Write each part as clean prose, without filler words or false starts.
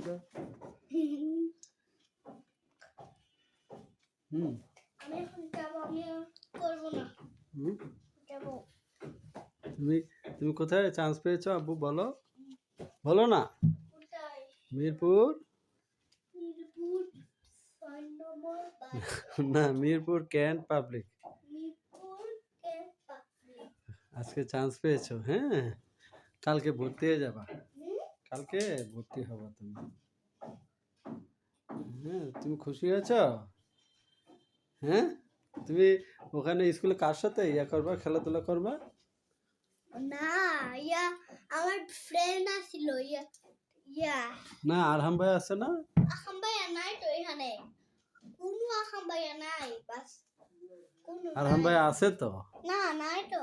তো। আমি এখন যাব, আমি করব না। যাব। তুমি কোথায় চান্স পেয়েছো আব্বু? বলো বলো না। কোথায়? মিরপুর মিরপুর 6 নম্বর না, Mirpur can't public. Mirpur camp public. আজকে চান্স পেয়েছো, হ্যাঁ। কালকে ভর্তি হয়ে যাবা, কালকে ভর্তি হবা তুমি। হ্যাঁ, তুমি খুশি হয়েছো? হ্যাঁ, তুমি ওখানে স্কুলে কার সাথে করবা, খেলাধুলা করবা? না, আমার ফ্রেন্ড আসছিল। না, আরহাম ভাই আছে না? আখাম ভাইয়া নাই তো এখানে। কোনো আখাম ভাইয়া নাই, বাস কোনো আরহাম ভাই আছে তো। না, নাই তো।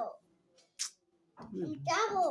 যাবো।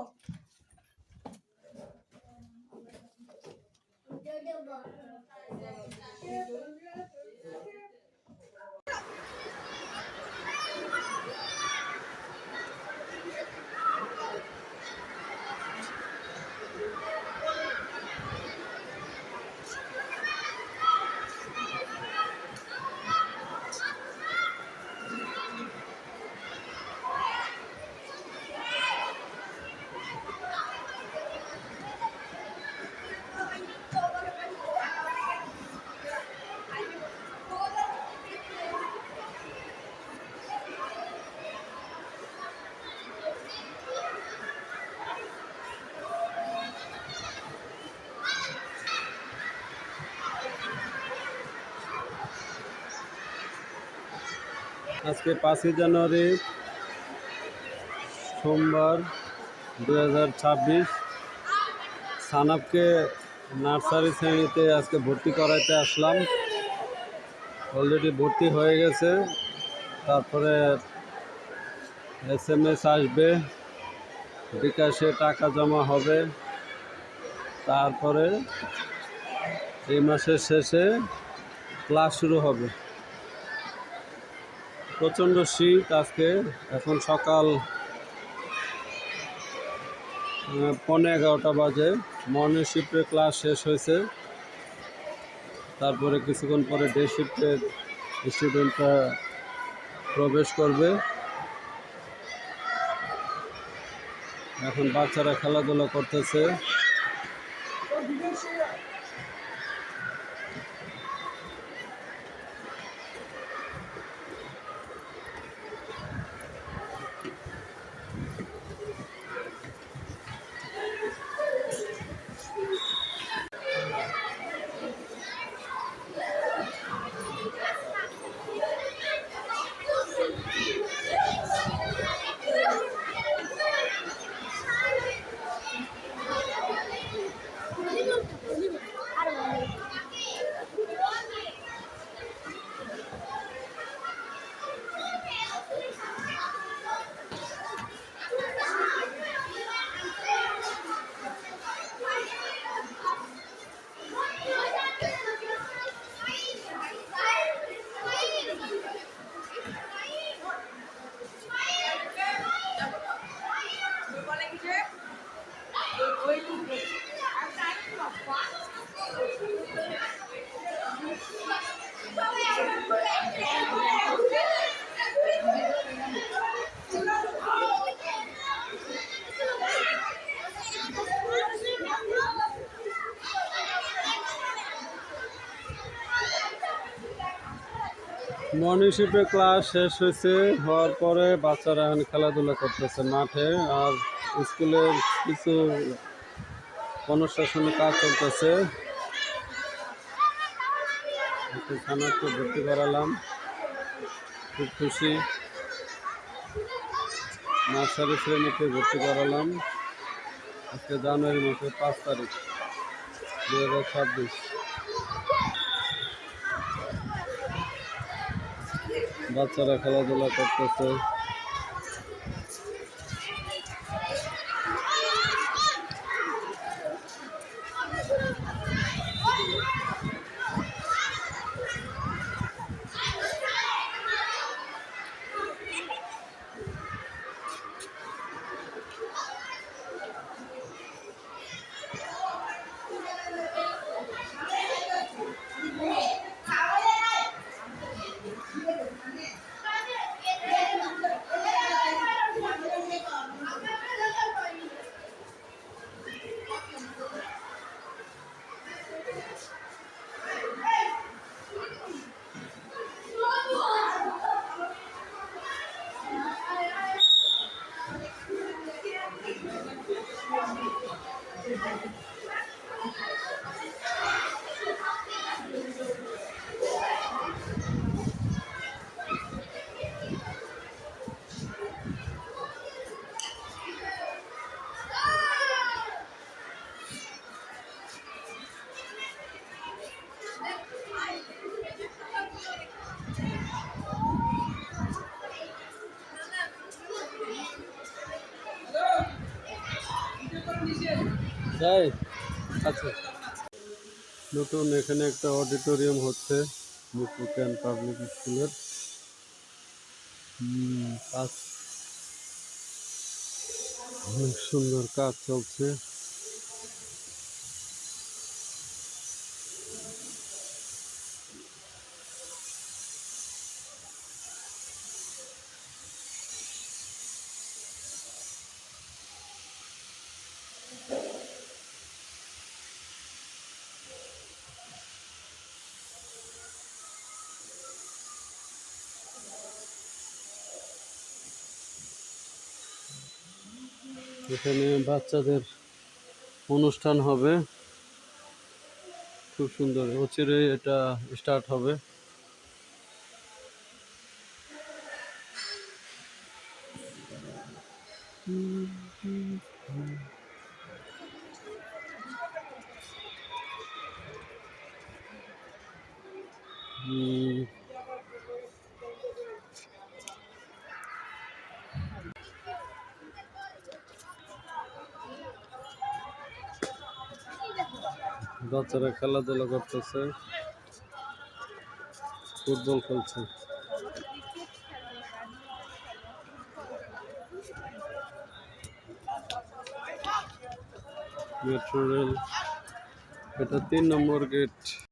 আজকে 5ই জানুয়ারি সোমবার 2026। সানাবকে নার্সারি শ্রেণীতে আজকে ভর্তি করাইতে আসলাম। অলরেডি ভর্তি হয়ে গেছে। তারপরে SMS আসবে, বিকাশে টাকা জমা হবে। তারপরে এই মাসের শেষে ক্লাস শুরু হবে। প্রচণ্ড শীত আজকে। এখন সকাল 11:15 বাজে। মর্নিং শিফটের ক্লাস শেষ হয়েছে। তারপরে কিছুক্ষণ পরে ডে শিফটের স্টুডেন্টরা প্রবেশ করবে। এখন বাচ্চারা খেলাধুলা করতেছে। মর্নিং শিফটের ক্লাস শেষ হয়েছে, হওয়ার পরে বাচ্চারা এখন খেলাধুলা করতেছে মাঠে। আর স্কুলের কিছু কনস্ট্রাকশনের কাজ চলতেছে। থানাকে ভর্তি করালাম, খুব খুশি। নার্সারি শ্রেণীতে ভর্তি করালাম। আজকে জানুয়ারি মাসের 5 তারিখ 2026। বাচ্চারা খেলাধুলা করতেছে। যাই আচ্ছা, নতুন এখানে একটা অডিটোরিয়াম হচ্ছে মুকুটন পাবলিক স্কুলের। কাজ অনেক সুন্দর কাজ চলছে। এখানে বাচ্চাদের অনুষ্ঠান হবে, খুব সুন্দর। অচিরেই এটা স্টার্ট হবে। উম, বাচ্চারা খেলাধুলা করতেছে, ফুটবল খেলছে। মেট্রো রেল, এটা 3 নম্বর গেট।